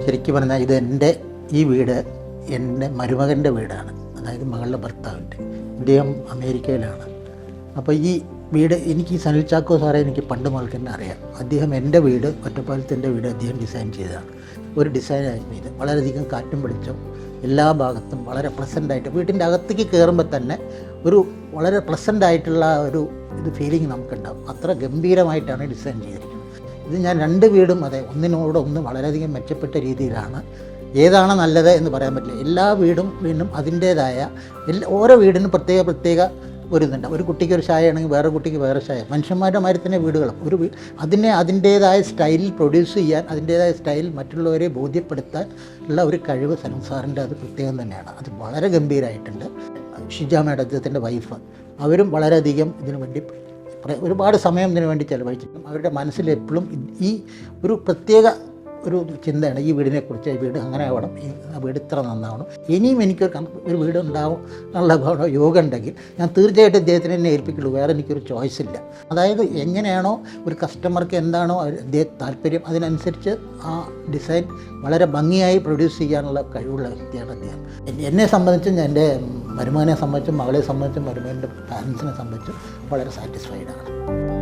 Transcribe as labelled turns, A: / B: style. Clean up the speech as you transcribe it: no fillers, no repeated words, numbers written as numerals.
A: ശരിക്കും പറഞ്ഞാൽ ഈ വീട് എൻ്റെ മരുമകൻ്റെ വീടാണ്, അതായത് മകളുടെ ഭർത്താവിൻ്റെ. അദ്ദേഹം അമേരിക്കയിലാണ്. അപ്പോൾ ഈ വീട് എനിക്ക് സനിൽ ചാക്കോ സാറെ എനിക്ക് പണ്ട് മുതൽക്ക് തന്നെ അറിയാം. അദ്ദേഹം എൻ്റെ വീട്, ഒറ്റപ്പാലത്തിൻ്റെ വീട് അദ്ദേഹം ഡിസൈൻ ചെയ്തതാണ്. ഒരു ഡിസൈനായിരുന്നു ഇത്. വളരെയധികം കാറ്റും വെളിച്ചം എല്ലാ ഭാഗത്തും വളരെ പ്ലസൻ്റായിട്ട്, വീട്ടിൻ്റെ അകത്തേക്ക് കയറുമ്പോൾ തന്നെ ഒരു വളരെ പ്ലസൻ്റായിട്ടുള്ള ഒരു ഫീലിംഗ് നമുക്കുണ്ടാകും. അത്ര ഗംഭീരമായിട്ടാണ് ഡിസൈൻ ചെയ്തിരിക്കുന്നത്. ഇത് ഞാൻ 2 വീടും അതെ ഒന്നിനോടൊന്ന് വളരെയധികം മെച്ചപ്പെട്ട രീതിയിലാണ്. ഏതാണ് നല്ലത് എന്ന് പറയാൻ പറ്റില്ല. എല്ലാ വീടും അതിൻ്റേതായ ഓരോ വീടിനും പ്രത്യേക ഒരു ഇതുണ്ട്. ഒരു കുട്ടിക്ക് ഒരു ചായ ആണെങ്കിൽ വേറെ കുട്ടിക്ക് വേറെ ചായ. മനുഷ്യന്മാരുടെ മാതിരി തന്നെ വീടുകളും അതിൻ്റേതായ സ്റ്റൈലിൽ പ്രൊഡ്യൂസ് ചെയ്യാൻ, അതിൻ്റേതായ സ്റ്റൈൽ മറ്റുള്ളവരെ ബോധ്യപ്പെടുത്താൻ ഉള്ള ഒരു കഴിവ് സനൽ സാറിൻ്റെ അത് പ്രത്യേകം തന്നെയാണ്. അത് വളരെ ഗംഭീരമായിട്ടുണ്ട്. ഷിജ മേഡം, അദ്ദേഹത്തിൻ്റെ വൈഫ്, അവരും വളരെയധികം ഇതിനു വേണ്ടി ഒരുപാട് സമയം ഇതിനു വേണ്ടി ചിലവഴിച്ചിട്ടുണ്ട്. അവരുടെ മനസ്സിൽ എപ്പോഴും ഈ ഒരു പ്രത്യേക ഒരു ചിന്തയാണ് ഈ വീടിനെക്കുറിച്ച്. ഈ വീട് അങ്ങനെ ആവണം, ഈ വീട് ഇത്ര നന്നാവണം, ഇനിയും എനിക്കൊരു വീട് ഉണ്ടാവും എന്നുള്ള യോഗ ഉണ്ടെങ്കിൽ ഞാൻ തീർച്ചയായിട്ടും ഇദ്ദേഹത്തിനെ തന്നെ ഏൽപ്പിക്കുള്ളൂ. വേറെ എനിക്കൊരു ചോയ്സ് ഇല്ല. അതായത് എങ്ങനെയാണോ ഒരു കസ്റ്റമർക്ക് എന്താണോ താല്പര്യം, അതിനനുസരിച്ച് ആ ഡിസൈൻ വളരെ ഭംഗിയായി പ്രൊഡ്യൂസ് ചെയ്യാനുള്ള കഴിവുള്ള വ്യക്തിയാണ് അദ്ദേഹം. എന്നെ സംബന്ധിച്ചും എൻ്റെ മരുമകനെ സംബന്ധിച്ചും മകളെ സംബന്ധിച്ചും മരുമകൻ്റെ പാരൻസിനെ സംബന്ധിച്ചും വളരെ സാറ്റിസ്ഫൈഡ് ആണ്.